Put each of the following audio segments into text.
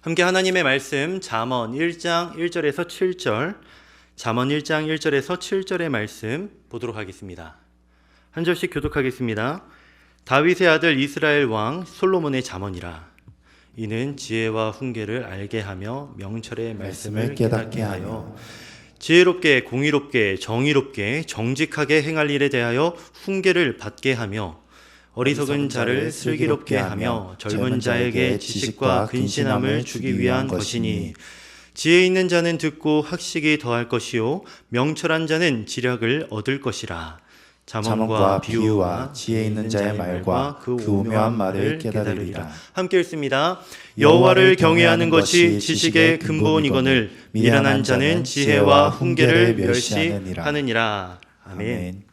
함께 하나님의 말씀 잠언 1장 1절에서 7절, 잠언 1장 1절에서 7절의 말씀 보도록 하겠습니다. 한 절씩 교독하겠습니다. 다윗의 아들 이스라엘 왕 솔로몬의 잠언이라. 이는 지혜와 훈계를 알게 하며 명철의 말씀을 깨닫게 하여 지혜롭게 공의롭게 정의롭게 정직하게 행할 일에 대하여 훈계를 받게 하며 어리석은 자를 슬기롭게 하며 젊은 자에게 지식과 근신함을 주기 위한 것이니, 지혜 있는 자는 듣고 학식이 더할 것이요 명철한 자는 지략을 얻을 것이라. 잠언과 비유와 지혜 있는 자의 말과 그 오묘한 말을 깨달으리라. 함께 읽습니다. 여호와를 경외하는 것이 지식의 근본이거늘 미련한 자는 지혜와 훈계를 멸시하느니라. 아멘.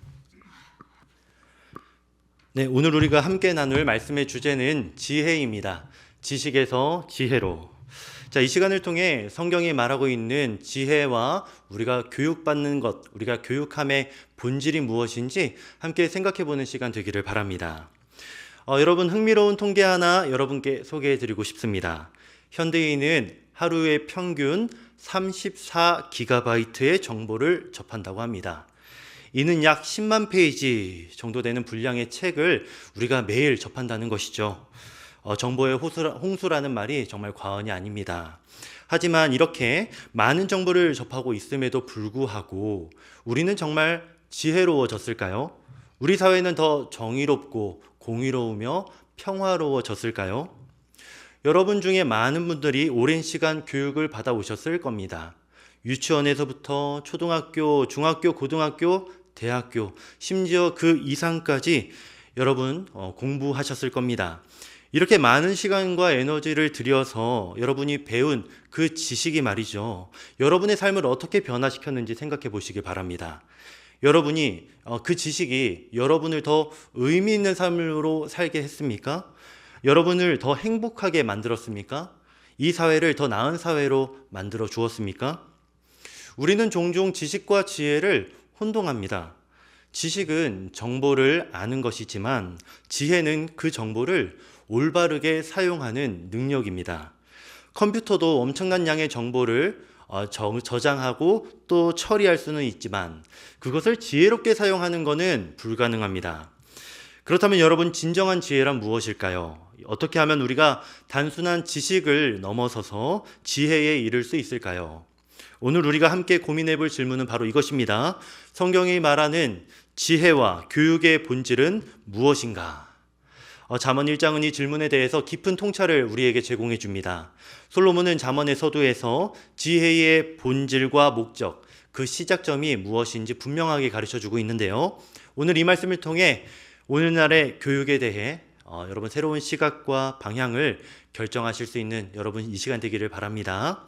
네, 오늘 우리가 함께 나눌 말씀의 주제는 지혜입니다. 지식에서 지혜로. 자, 이 시간을 통해 성경이 말하고 있는 지혜와 우리가 교육받는 것, 우리가 교육함의 본질이 무엇인지 함께 생각해보는 시간 되기를 바랍니다. 여러분, 흥미로운 통계 하나 여러분께 소개해드리고 싶습니다. 현대인은 하루에 평균 34GB의 정보를 접한다고 합니다. 이는 약 10만 페이지 정도 되는 분량의 책을 우리가 매일 접한다는 것이죠. 정보의 홍수라는 말이 정말 과언이 아닙니다. 하지만 이렇게 많은 정보를 접하고 있음에도 불구하고 우리는 정말 지혜로워졌을까요? 우리 사회는 더 정의롭고 공의로우며 평화로워졌을까요? 여러분 중에 많은 분들이 오랜 시간 교육을 받아오셨을 겁니다. 유치원에서부터 초등학교, 중학교, 고등학교, 대학교, 심지어 그 이상까지 여러분 공부하셨을 겁니다. 이렇게 많은 시간과 에너지를 들여서 여러분이 배운 그 지식이 말이죠, 여러분의 삶을 어떻게 변화시켰는지 생각해 보시기 바랍니다. 여러분이 그 지식이 여러분을 더 의미 있는 삶으로 살게 했습니까? 여러분을 더 행복하게 만들었습니까? 이 사회를 더 나은 사회로 만들어 주었습니까? 우리는 종종 지식과 지혜를 혼동합니다. 지식은 정보를 아는 것이지만 지혜는 그 정보를 올바르게 사용하는 능력입니다. 컴퓨터도 엄청난 양의 정보를 저장하고 또 처리할 수는 있지만 그것을 지혜롭게 사용하는 것은 불가능합니다. 그렇다면 여러분, 진정한 지혜란 무엇일까요? 어떻게 하면 우리가 단순한 지식을 넘어서서 지혜에 이를 수 있을까요? 오늘 우리가 함께 고민해 볼 질문은 바로 이것입니다. 성경이 말하는 지혜와 교육의 본질은 무엇인가? 잠언 1장은 이 질문에 대해서 깊은 통찰을 우리에게 제공해 줍니다. 솔로몬은 잠언의 서두에서 지혜의 본질과 목적, 그 시작점이 무엇인지 분명하게 가르쳐 주고 있는데요. 오늘 이 말씀을 통해 오늘날의 교육에 대해 여러분 새로운 시각과 방향을 결정하실 수 있는 여러분 이 시간 되기를 바랍니다.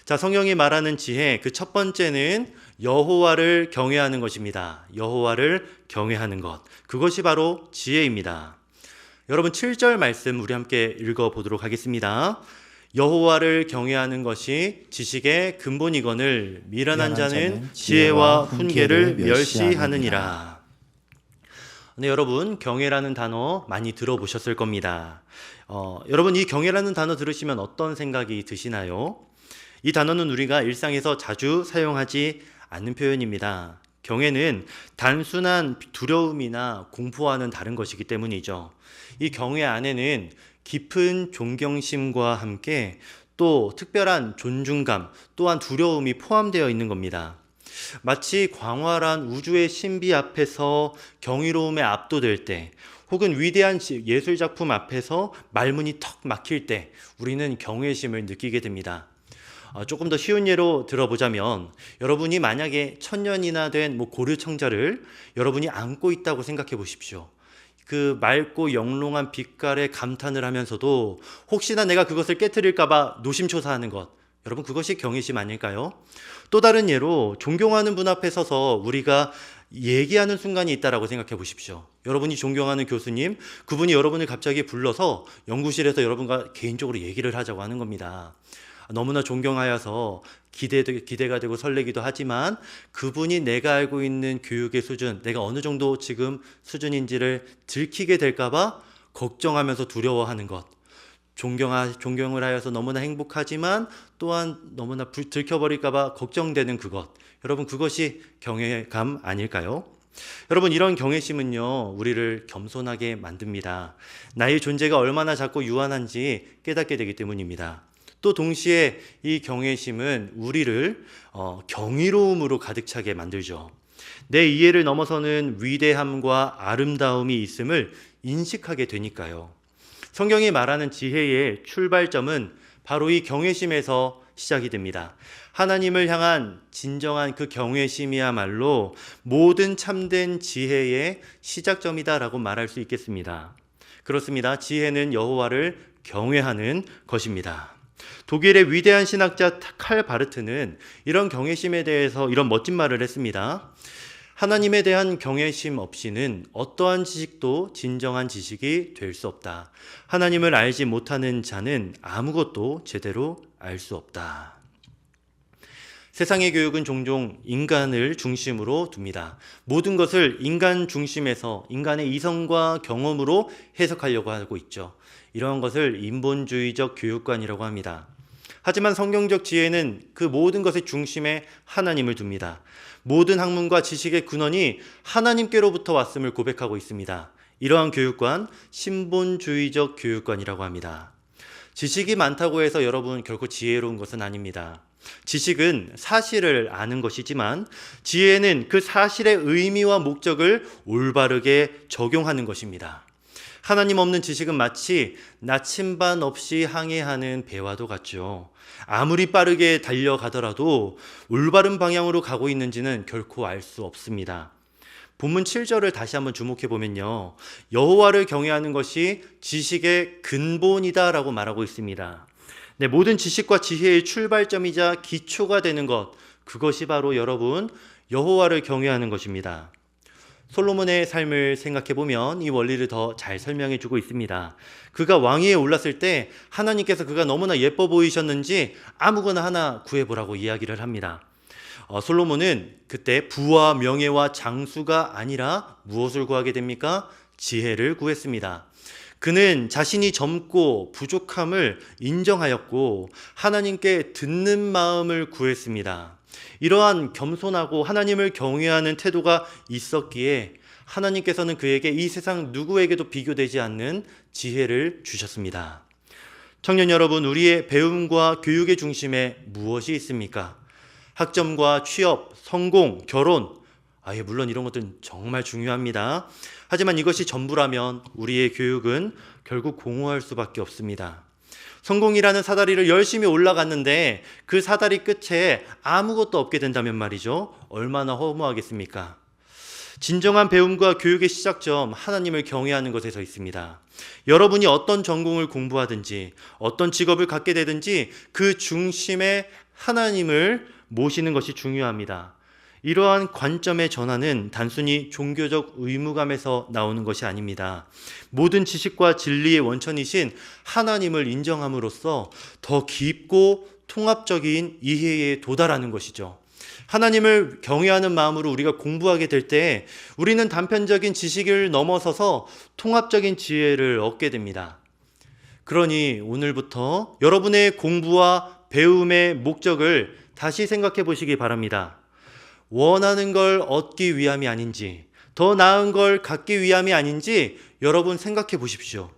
자, 성경이 말하는 지혜, 그 첫 번째는 여호와를 경외하는 것입니다. 여호와를 경외하는 것, 그것이 바로 지혜입니다. 여러분, 7절 말씀 우리 함께 읽어보도록 하겠습니다. 여호와를 경외하는 것이 지식의 근본이거늘 미련한 자는 지혜와 훈계를 멸시하느니라. 네, 여러분, 경외라는 단어 많이 들어보셨을 겁니다. 여러분, 이 경외라는 단어 들으시면 어떤 생각이 드시나요? 이 단어는 우리가 일상에서 자주 사용하지 않는 표현입니다. 경외는 단순한 두려움이나 공포와는 다른 것이기 때문이죠. 이 경외 안에는 깊은 존경심과 함께 또 특별한 존중감 또한 두려움이 포함되어 있는 겁니다. 마치 광활한 우주의 신비 앞에서 경이로움에 압도될 때, 혹은 위대한 예술작품 앞에서 말문이 턱 막힐 때 우리는 경외심을 느끼게 됩니다. 조금 더 쉬운 예로 들어보자면, 여러분이 만약에 1000년이나 된 고류청자를 여러분이 안고 있다고 생각해 보십시오. 그 맑고 영롱한 빛깔에 감탄을 하면서도 혹시나 내가 그것을 깨트릴까봐 노심초사하는 것, 여러분 그것이 경외심 아닐까요? 또 다른 예로 존경하는 분 앞에 서서 우리가 얘기하는 순간이 있다라고 생각해 보십시오. 여러분이 존경하는 교수님, 그분이 여러분을 갑자기 불러서 연구실에서 여러분과 개인적으로 얘기를 하자고 하는 겁니다. 너무나 존경하여서 기대가 되고 설레기도 하지만 그분이 내가 알고 있는 교육의 수준, 내가 어느 정도 지금 수준인지를 들키게 될까봐 걱정하면서 두려워하는 것, 존경을 하여서 너무나 행복하지만 또한 너무나 들켜버릴까봐 걱정되는 그것. 여러분, 그것이 경외감 아닐까요? 여러분, 이런 경외심은요, 우리를 겸손하게 만듭니다. 나의 존재가 얼마나 작고 유한한지 깨닫게 되기 때문입니다. 또 동시에 이 경외심은 우리를 경이로움으로 가득 차게 만들죠. 내 이해를 넘어서는 위대함과 아름다움이 있음을 인식하게 되니까요. 성경이 말하는 지혜의 출발점은 바로 이 경외심에서 시작이 됩니다. 하나님을 향한 진정한 그 경외심이야말로 모든 참된 지혜의 시작점이다라고 말할 수 있겠습니다. 그렇습니다. 지혜는 여호와를 경외하는 것입니다. 독일의 위대한 신학자 칼 바르트는 이런 경외심에 대해서 이런 멋진 말을 했습니다. 하나님에 대한 경외심 없이는 어떠한 지식도 진정한 지식이 될 수 없다. 하나님을 알지 못하는 자는 아무것도 제대로 알 수 없다. 세상의 교육은 종종 인간을 중심으로 둡니다. 모든 것을 인간 중심에서 인간의 이성과 경험으로 해석하려고 하고 있죠. 이러한 것을 인본주의적 교육관이라고 합니다. 하지만 성경적 지혜는 그 모든 것의 중심에 하나님을 둡니다. 모든 학문과 지식의 근원이 하나님께로부터 왔음을 고백하고 있습니다. 이러한 교육관, 신본주의적 교육관이라고 합니다. 지식이 많다고 해서 여러분 결코 지혜로운 것은 아닙니다. 지식은 사실을 아는 것이지만 지혜는 그 사실의 의미와 목적을 올바르게 적용하는 것입니다. 하나님 없는 지식은 마치 나침반 없이 항해하는 배와도 같죠. 아무리 빠르게 달려가더라도 올바른 방향으로 가고 있는지는 결코 알 수 없습니다. 본문 7절을 다시 한번 주목해 보면요. 여호와를 경외하는 것이 지식의 근본이다라고 말하고 있습니다. 네, 모든 지식과 지혜의 출발점이자 기초가 되는 것, 그것이 바로 여러분 여호와를 경외하는 것입니다. 솔로몬의 삶을 생각해 보면 이 원리를 더 잘 설명해 주고 있습니다. 그가 왕위에 올랐을 때 하나님께서 그가 너무나 예뻐 보이셨는지 아무거나 하나 구해보라고 이야기를 합니다. 솔로몬은 그때 부와 명예와 장수가 아니라 무엇을 구하게 됩니까? 지혜를 구했습니다. 그는 자신이 젊고 부족함을 인정하였고 하나님께 듣는 마음을 구했습니다. 이러한 겸손하고 하나님을 경외하는 태도가 있었기에 하나님께서는 그에게 이 세상 누구에게도 비교되지 않는 지혜를 주셨습니다. 청년 여러분, 우리의 배움과 교육의 중심에 무엇이 있습니까? 학점과 취업, 성공, 결혼, 물론 이런 것들은 정말 중요합니다. 하지만 이것이 전부라면 우리의 교육은 결국 공허할 수밖에 없습니다. 성공이라는 사다리를 열심히 올라갔는데 그 사다리 끝에 아무것도 없게 된다면 말이죠. 얼마나 허무하겠습니까? 진정한 배움과 교육의 시작점, 하나님을 경외하는 것에서 있습니다. 여러분이 어떤 전공을 공부하든지 어떤 직업을 갖게 되든지 그 중심에 하나님을 모시는 것이 중요합니다. 이러한 관점의 전환은 단순히 종교적 의무감에서 나오는 것이 아닙니다. 모든 지식과 진리의 원천이신 하나님을 인정함으로써 더 깊고 통합적인 이해에 도달하는 것이죠. 하나님을 경외하는 마음으로 우리가 공부하게 될 때 우리는 단편적인 지식을 넘어서서 통합적인 지혜를 얻게 됩니다. 그러니 오늘부터 여러분의 공부와 배움의 목적을 다시 생각해 보시기 바랍니다. 원하는 걸 얻기 위함이 아닌지, 더 나은 걸 갖기 위함이 아닌지 여러분 생각해 보십시오.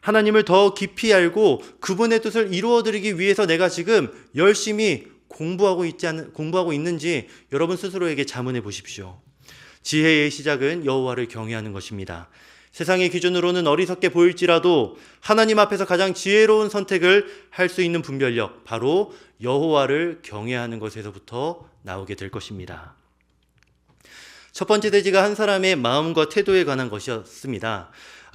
하나님을 더 깊이 알고 그분의 뜻을 이루어드리기 위해서 내가 지금 열심히 공부하고 있는지 여러분 스스로에게 자문해 보십시오. 지혜의 시작은 여호와를 경외하는 것입니다. 세상의 기준으로는 어리석게 보일지라도 하나님 앞에서 가장 지혜로운 선택을 할 수 있는 분별력, 바로 여호와를 경외하는 것에서부터 나오게 될 것입니다. 첫 번째 대지가 한 사람의 마음과 태도에 관한 것이었습니다.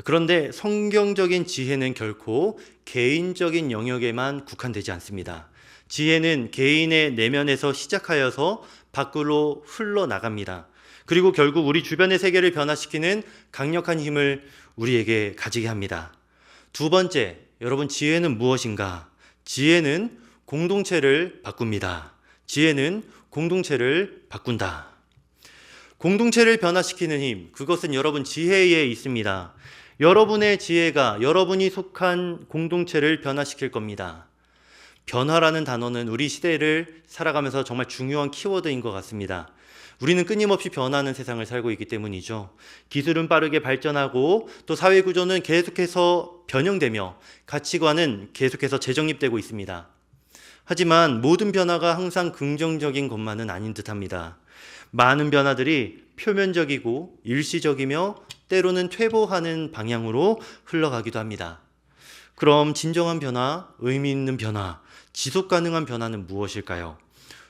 그런데 성경적인 지혜는 결코 개인적인 영역에만 국한되지 않습니다. 지혜는 개인의 내면에서 시작하여서 밖으로 흘러나갑니다. 그리고 결국 우리 주변의 세계를 변화시키는 강력한 힘을 우리에게 가지게 합니다. 두 번째, 여러분, 지혜는 무엇인가? 지혜는 공동체를 바꿉니다. 지혜는 공동체를 바꾼다. 공동체를 변화시키는 힘, 그것은 여러분 지혜에 있습니다. 여러분의 지혜가 여러분이 속한 공동체를 변화시킬 겁니다. 변화라는 단어는 우리 시대를 살아가면서 정말 중요한 키워드인 것 같습니다. 우리는 끊임없이 변하는 세상을 살고 있기 때문이죠. 기술은 빠르게 발전하고 또 사회 구조는 계속해서 변형되며 가치관은 계속해서 재정립되고 있습니다. 하지만 모든 변화가 항상 긍정적인 것만은 아닌 듯합니다. 많은 변화들이 표면적이고 일시적이며 때로는 퇴보하는 방향으로 흘러가기도 합니다. 그럼 진정한 변화, 의미 있는 변화, 지속 가능한 변화는 무엇일까요?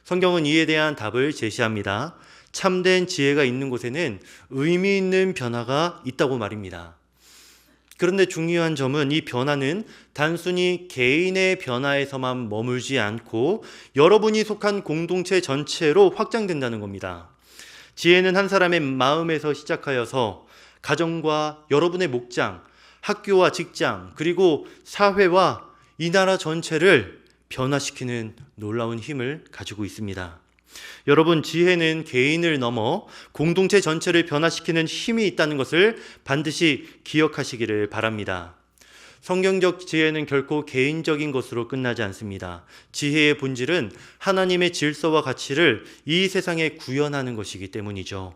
성경은 이에 대한 답을 제시합니다. 참된 지혜가 있는 곳에는 의미 있는 변화가 있다고 말입니다. 그런데 중요한 점은 이 변화는 단순히 개인의 변화에서만 머물지 않고 여러분이 속한 공동체 전체로 확장된다는 겁니다. 지혜는 한 사람의 마음에서 시작하여서 가정과 여러분의 목장, 학교와 직장, 그리고 사회와 이 나라 전체를 변화시키는 놀라운 힘을 가지고 있습니다. 여러분, 지혜는 개인을 넘어 공동체 전체를 변화시키는 힘이 있다는 것을 반드시 기억하시기를 바랍니다. 성경적 지혜는 결코 개인적인 것으로 끝나지 않습니다. 지혜의 본질은 하나님의 질서와 가치를 이 세상에 구현하는 것이기 때문이죠.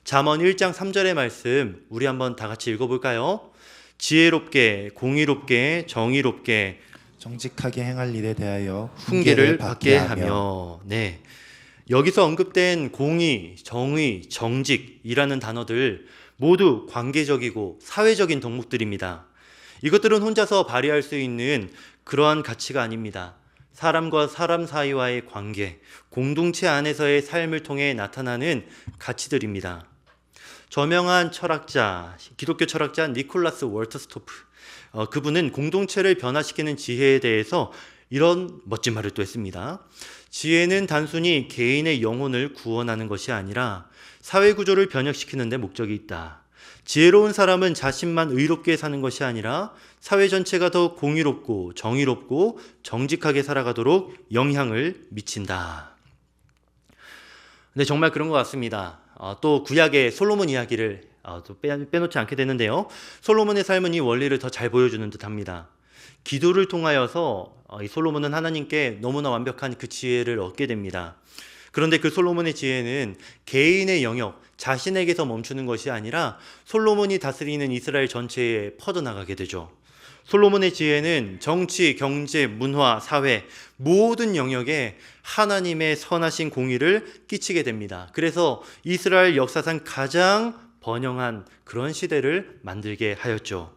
잠언 1장 3절의 말씀 우리 한번 다 같이 읽어볼까요? 지혜롭게, 공의롭게, 정의롭게 정직하게 행할 일에 대하여 훈계를 받게 하며. 네. 여기서 언급된 공의, 정의, 정직이라는 단어들 모두 관계적이고 사회적인 덕목들입니다. 이것들은 혼자서 발휘할 수 있는 그러한 가치가 아닙니다. 사람과 사람 사이와의 관계, 공동체 안에서의 삶을 통해 나타나는 가치들입니다. 저명한 철학자, 기독교 철학자 니콜라스 월터스토프, 그분은 공동체를 변화시키는 지혜에 대해서 이런 멋진 말을 또 했습니다. 지혜는 단순히 개인의 영혼을 구원하는 것이 아니라 사회 구조를 변혁시키는 데 목적이 있다. 지혜로운 사람은 자신만 의롭게 사는 것이 아니라 사회 전체가 더 공의롭고 정의롭고 정직하게 살아가도록 영향을 미친다. 근데 정말 그런 것 같습니다. 또 구약의 솔로몬 이야기를 또 빼놓지 않게 되는데요. 솔로몬의 삶은 이 원리를 더 잘 보여주는 듯합니다. 기도를 통하여서 이 솔로몬은 하나님께 너무나 완벽한 그 지혜를 얻게 됩니다. 그런데 그 솔로몬의 지혜는 개인의 영역, 자신에게서 멈추는 것이 아니라 솔로몬이 다스리는 이스라엘 전체에 퍼져나가게 되죠. 솔로몬의 지혜는 정치, 경제, 문화, 사회 모든 영역에 하나님의 선하신 공의를 끼치게 됩니다. 그래서 이스라엘 역사상 가장 번영한 그런 시대를 만들게 하였죠.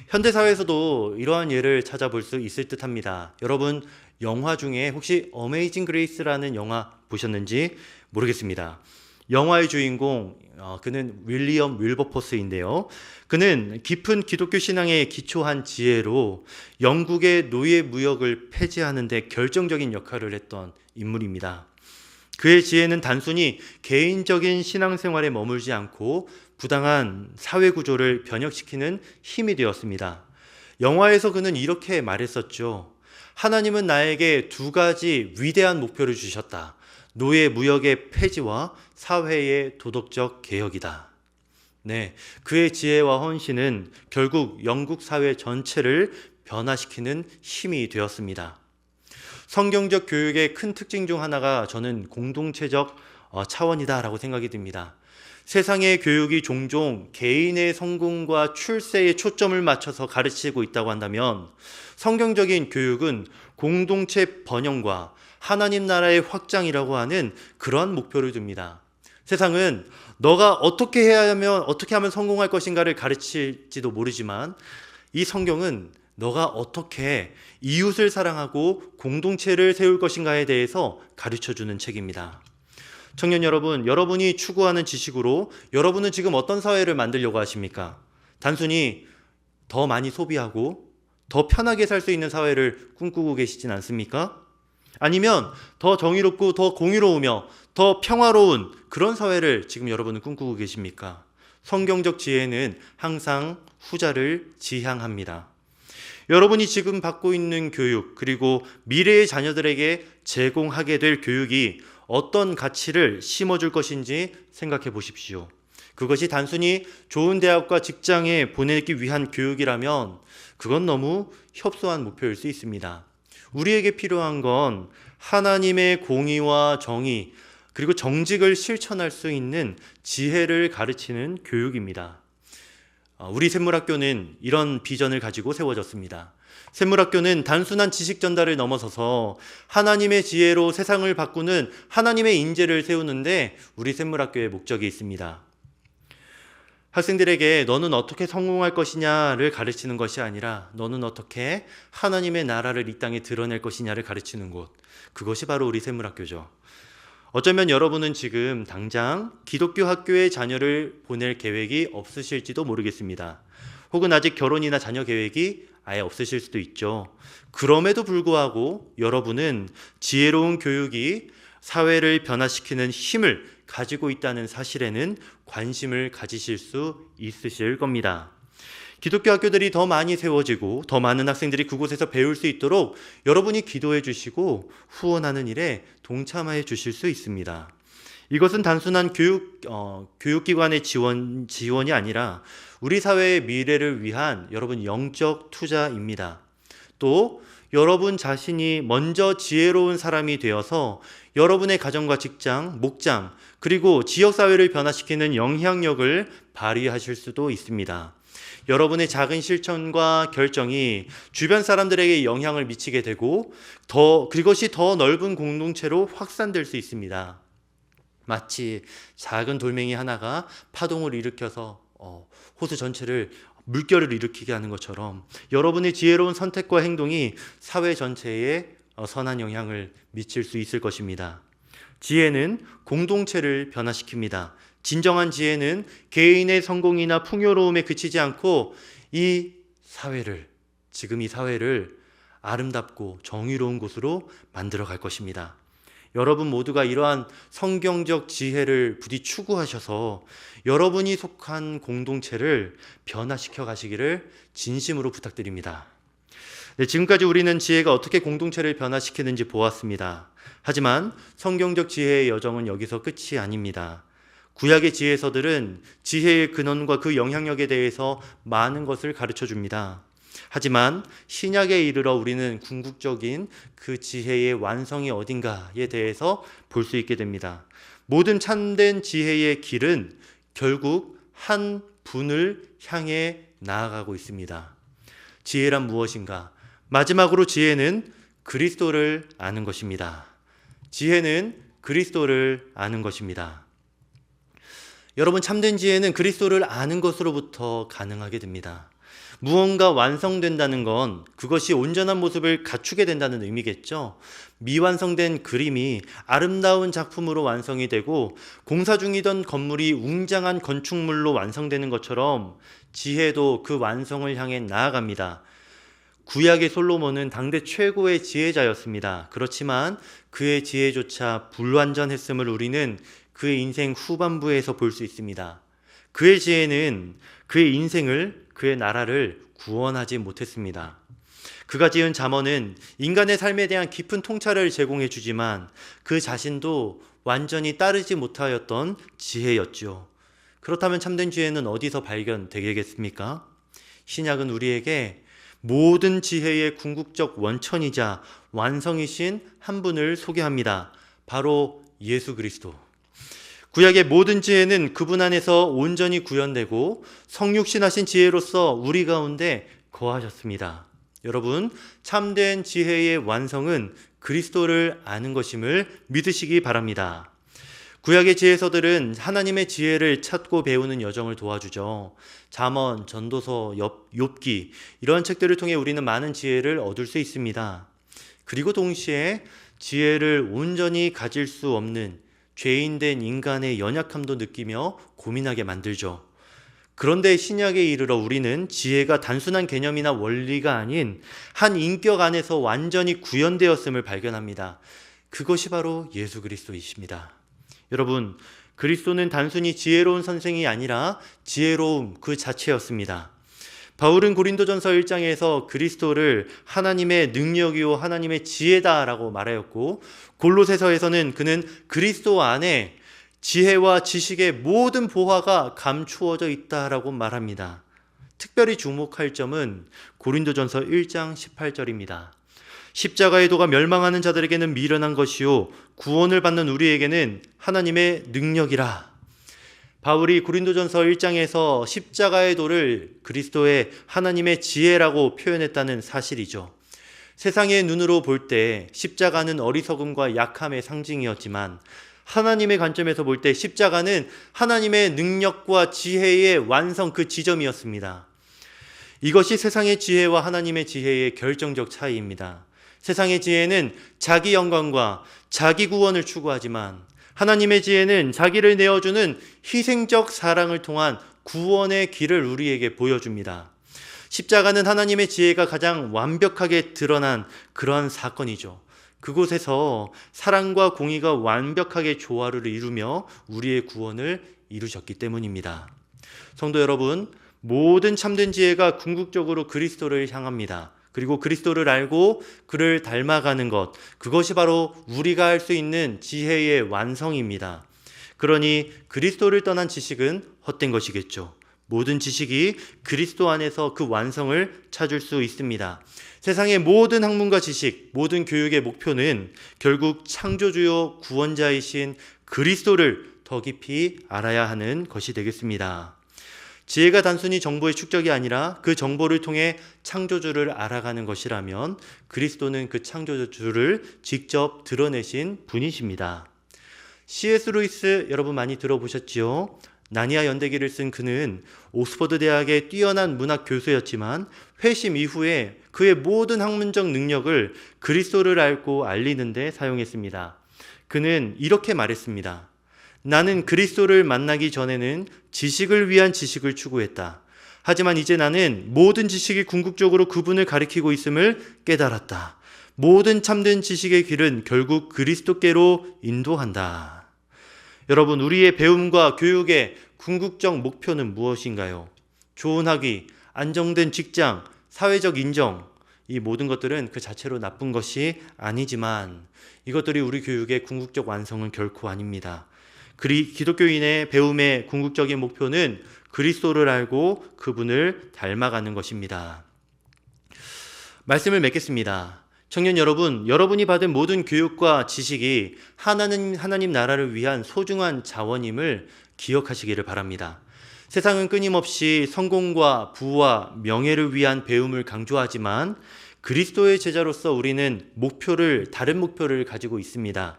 현대사회에서도 이러한 예를 찾아볼 수 있을 듯합니다. 여러분, 영화 중에 혹시 어메이징 그레이스라는 영화 보셨는지 모르겠습니다. 영화의 주인공, 그는 윌리엄 윌버포스인데요. 그는 깊은 기독교 신앙에 기초한 지혜로 영국의 노예 무역을 폐지하는 데 결정적인 역할을 했던 인물입니다. 그의 지혜는 단순히 개인적인 신앙생활에 머물지 않고 부당한 사회 구조를 변혁시키는 힘이 되었습니다. 영화에서 그는 이렇게 말했었죠. 하나님은 나에게 두 가지 위대한 목표를 주셨다. 노예 무역의 폐지와 사회의 도덕적 개혁이다. 네, 그의 지혜와 헌신은 결국 영국 사회 전체를 변화시키는 힘이 되었습니다. 성경적 교육의 큰 특징 중 하나가 저는 공동체적 차원이다라고 생각이 듭니다. 세상의 교육이 종종 개인의 성공과 출세에 초점을 맞춰서 가르치고 있다고 한다면 성경적인 교육은 공동체 번영과 하나님 나라의 확장이라고 하는 그러한 목표를 둡니다. 세상은 너가 어떻게 하면 성공할 것인가를 가르칠지도 모르지만 이 성경은 너가 어떻게 이웃을 사랑하고 공동체를 세울 것인가에 대해서 가르쳐주는 책입니다. 청년 여러분, 여러분이 추구하는 지식으로 여러분은 지금 어떤 사회를 만들려고 하십니까? 단순히 더 많이 소비하고 더 편하게 살 수 있는 사회를 꿈꾸고 계시진 않습니까? 아니면 더 정의롭고 더 공의로우며 더 평화로운 그런 사회를 지금 여러분은 꿈꾸고 계십니까? 성경적 지혜는 항상 후자를 지향합니다. 여러분이 지금 받고 있는 교육, 그리고 미래의 자녀들에게 제공하게 될 교육이 어떤 가치를 심어줄 것인지 생각해 보십시오. 그것이 단순히 좋은 대학과 직장에 보내기 위한 교육이라면 그건 너무 협소한 목표일 수 있습니다. 우리에게 필요한 건 하나님의 공의와 정의, 그리고 정직을 실천할 수 있는 지혜를 가르치는 교육입니다. 우리 샘물학교는 이런 비전을 가지고 세워졌습니다. 샘물학교는 단순한 지식 전달을 넘어서서 하나님의 지혜로 세상을 바꾸는 하나님의 인재를 세우는데 우리 샘물학교의 목적이 있습니다. 학생들에게 너는 어떻게 성공할 것이냐를 가르치는 것이 아니라 너는 어떻게 하나님의 나라를 이 땅에 드러낼 것이냐를 가르치는 곳, 그것이 바로 우리 샘물학교죠. 어쩌면 여러분은 지금 당장 기독교 학교에 자녀를 보낼 계획이 없으실지도 모르겠습니다. 혹은 아직 결혼이나 자녀 계획이 아예 없으실 수도 있죠. 그럼에도 불구하고 여러분은 지혜로운 교육이 사회를 변화시키는 힘을 가지고 있다는 사실에는 관심을 가지실 수 있으실 겁니다. 기독교 학교들이 더 많이 세워지고 더 많은 학생들이 그곳에서 배울 수 있도록 여러분이 기도해 주시고 후원하는 일에 동참해 주실 수 있습니다. 이것은 단순한 교육기관의 지원이 아니라 우리 사회의 미래를 위한 여러분 영적 투자입니다. 또 여러분 자신이 먼저 지혜로운 사람이 되어서 여러분의 가정과 직장, 목장, 그리고 지역사회를 변화시키는 영향력을 발휘하실 수도 있습니다. 여러분의 작은 실천과 결정이 주변 사람들에게 영향을 미치게 되고 그것이 더 넓은 공동체로 확산될 수 있습니다. 마치 작은 돌멩이 하나가 파동을 일으켜서 호수 전체를 물결을 일으키게 하는 것처럼 여러분의 지혜로운 선택과 행동이 사회 전체에 선한 영향을 미칠 수 있을 것입니다. 지혜는 공동체를 변화시킵니다. 진정한 지혜는 개인의 성공이나 풍요로움에 그치지 않고 지금 이 사회를 아름답고 정의로운 곳으로 만들어 갈 것입니다. 여러분 모두가 이러한 성경적 지혜를 부디 추구하셔서 여러분이 속한 공동체를 변화시켜 가시기를 진심으로 부탁드립니다. 네, 지금까지 우리는 지혜가 어떻게 공동체를 변화시키는지 보았습니다. 하지만 성경적 지혜의 여정은 여기서 끝이 아닙니다. 구약의 지혜서들은 지혜의 근원과 그 영향력에 대해서 많은 것을 가르쳐 줍니다. 하지만 신약에 이르러 우리는 궁극적인 그 지혜의 완성이 어딘가에 대해서 볼 수 있게 됩니다. 모든 참된 지혜의 길은 결국 한 분을 향해 나아가고 있습니다. 지혜란 무엇인가? 마지막으로 지혜는 그리스도를 아는 것입니다. 지혜는 그리스도를 아는 것입니다. 여러분, 참된 지혜는 그리스도를 아는 것으로부터 가능하게 됩니다. 무언가 완성된다는 건 그것이 온전한 모습을 갖추게 된다는 의미겠죠. 미완성된 그림이 아름다운 작품으로 완성이 되고 공사 중이던 건물이 웅장한 건축물로 완성되는 것처럼 지혜도 그 완성을 향해 나아갑니다. 구약의 솔로몬은 당대 최고의 지혜자였습니다. 그렇지만 그의 지혜조차 불완전했음을 우리는 그의 인생 후반부에서 볼 수 있습니다. 그의 지혜는 그의 인생을, 그의 나라를 구원하지 못했습니다. 그가 지은 잠언은 인간의 삶에 대한 깊은 통찰을 제공해 주지만 그 자신도 완전히 따르지 못하였던 지혜였지요. 그렇다면 참된 지혜는 어디서 발견되겠습니까? 신약은 우리에게 모든 지혜의 궁극적 원천이자 완성이신 한 분을 소개합니다. 바로 예수 그리스도. 구약의 모든 지혜는 그분 안에서 온전히 구현되고 성육신하신 지혜로서 우리 가운데 거하셨습니다. 여러분, 참된 지혜의 완성은 그리스도를 아는 것임을 믿으시기 바랍니다. 구약의 지혜서들은 하나님의 지혜를 찾고 배우는 여정을 도와주죠. 잠언, 전도서, 욥기 이러한 책들을 통해 우리는 많은 지혜를 얻을 수 있습니다. 그리고 동시에 지혜를 온전히 가질 수 없는 죄인된 인간의 연약함도 느끼며 고민하게 만들죠. 그런데 신약에 이르러 우리는 지혜가 단순한 개념이나 원리가 아닌 한 인격 안에서 완전히 구현되었음을 발견합니다. 그것이 바로 예수 그리스도이십니다. 여러분, 그리스도는 단순히 지혜로운 선생이 아니라 지혜로움 그 자체였습니다. 바울은 고린도전서 1장에서 그리스도를 하나님의 능력이요 하나님의 지혜다라고 말하였고, 골로새서에서는 그는 그리스도 안에 지혜와 지식의 모든 보화가 감추어져 있다라고 말합니다. 특별히 주목할 점은 고린도전서 1장 18절입니다. 십자가의 도가 멸망하는 자들에게는 미련한 것이요 구원을 받는 우리에게는 하나님의 능력이라. 바울이 고린도전서 1장에서 십자가의 도를 그리스도의 하나님의 지혜라고 표현했다는 사실이죠. 세상의 눈으로 볼 때 십자가는 어리석음과 약함의 상징이었지만 하나님의 관점에서 볼 때 십자가는 하나님의 능력과 지혜의 완성 그 지점이었습니다. 이것이 세상의 지혜와 하나님의 지혜의 결정적 차이입니다. 세상의 지혜는 자기 영광과 자기 구원을 추구하지만 하나님의 지혜는 자기를 내어주는 희생적 사랑을 통한 구원의 길을 우리에게 보여줍니다. 십자가는 하나님의 지혜가 가장 완벽하게 드러난 그러한 사건이죠. 그곳에서 사랑과 공의가 완벽하게 조화를 이루며 우리의 구원을 이루셨기 때문입니다. 성도 여러분, 모든 참된 지혜가 궁극적으로 그리스도를 향합니다. 그리고 그리스도를 알고 그를 닮아가는 것, 그것이 바로 우리가 할 수 있는 지혜의 완성입니다. 그러니 그리스도를 떠난 지식은 헛된 것이겠죠. 모든 지식이 그리스도 안에서 그 완성을 찾을 수 있습니다. 세상의 모든 학문과 지식, 모든 교육의 목표는 결국 창조주요 구원자이신 그리스도를 더 깊이 알아야 하는 것이 되겠습니다. 지혜가 단순히 정보의 축적이 아니라 그 정보를 통해 창조주를 알아가는 것이라면 그리스도는 그 창조주를 직접 드러내신 분이십니다. C.S. 루이스 여러분 많이 들어보셨지요? 나니아 연대기를 쓴 그는 옥스퍼드 대학의 뛰어난 문학 교수였지만 회심 이후에 그의 모든 학문적 능력을 그리스도를 알고 알리는 데 사용했습니다. 그는 이렇게 말했습니다. 나는 그리스도를 만나기 전에는 지식을 위한 지식을 추구했다. 하지만 이제 나는 모든 지식이 궁극적으로 그분을 가리키고 있음을 깨달았다. 모든 참된 지식의 길은 결국 그리스도께로 인도한다. 여러분, 우리의 배움과 교육의 궁극적 목표는 무엇인가요? 좋은 학위, 안정된 직장, 사회적 인정, 이 모든 것들은 그 자체로 나쁜 것이 아니지만 이것들이 우리 교육의 궁극적 완성은 결코 아닙니다. 기독교인의 배움의 궁극적인 목표는 그리스도를 알고 그분을 닮아가는 것입니다. 말씀을 맺겠습니다. 청년 여러분, 여러분이 받은 모든 교육과 지식이 하나님 나라를 위한 소중한 자원임을 기억하시기를 바랍니다. 세상은 끊임없이 성공과 부와 명예를 위한 배움을 강조하지만 그리스도의 제자로서 우리는 다른 목표를 가지고 있습니다.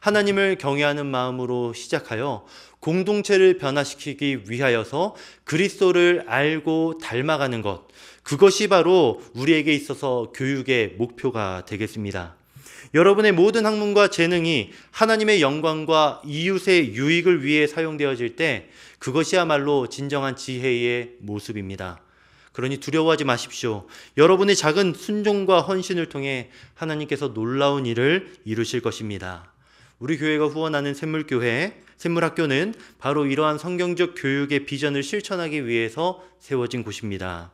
하나님을 경외하는 마음으로 시작하여 공동체를 변화시키기 위하여서 그리스도를 알고 닮아가는 것, 그것이 바로 우리에게 있어서 교육의 목표가 되겠습니다. 여러분의 모든 학문과 재능이 하나님의 영광과 이웃의 유익을 위해 사용되어질 때 그것이야말로 진정한 지혜의 모습입니다. 그러니 두려워하지 마십시오. 여러분의 작은 순종과 헌신을 통해 하나님께서 놀라운 일을 이루실 것입니다. 우리 교회가 후원하는 샘물교회, 샘물학교는 바로 이러한 성경적 교육의 비전을 실천하기 위해서 세워진 곳입니다.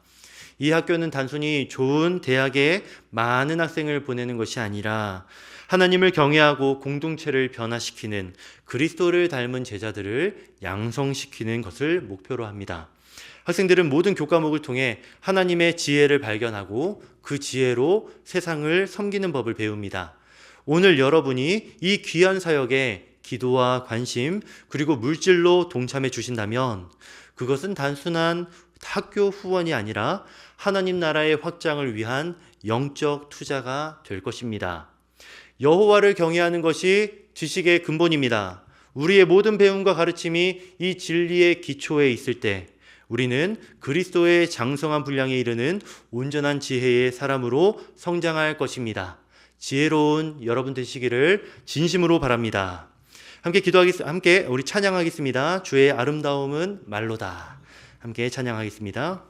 이 학교는 단순히 좋은 대학에 많은 학생을 보내는 것이 아니라 하나님을 경외하고 공동체를 변화시키는 그리스도를 닮은 제자들을 양성시키는 것을 목표로 합니다. 학생들은 모든 교과목을 통해 하나님의 지혜를 발견하고 그 지혜로 세상을 섬기는 법을 배웁니다. 오늘 여러분이 이 귀한 사역에 기도와 관심 그리고 물질로 동참해 주신다면 그것은 단순한 학교 후원이 아니라 하나님 나라의 확장을 위한 영적 투자가 될 것입니다. 여호와를 경외하는 것이 지식의 근본입니다. 우리의 모든 배움과 가르침이 이 진리의 기초에 있을 때 우리는 그리스도의 장성한 분량에 이르는 온전한 지혜의 사람으로 성장할 것입니다. 지혜로운 여러분 되시기를 진심으로 바랍니다. 함께 우리 찬양하겠습니다. 주의 아름다움은 말로다. 함께 찬양하겠습니다.